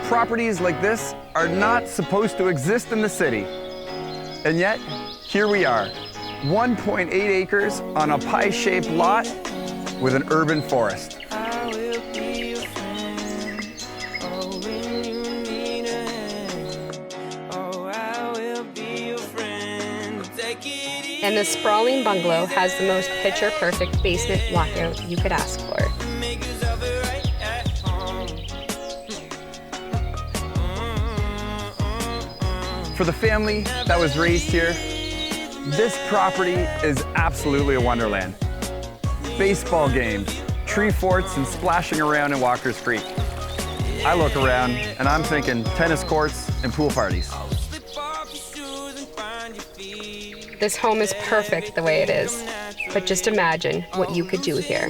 Properties like this are not supposed to exist in the city. And yet, here we are, 1.8 acres on a pie-shaped lot with an urban forest. And the sprawling bungalow has the most picture-perfect basement walkout you could ask for. For the family that was raised here, this property is absolutely a wonderland. Baseball games, tree forts, and splashing around in Walker's Creek. I look around and I'm thinking tennis courts and pool parties. This home is perfect the way it is, but just imagine what you could do here.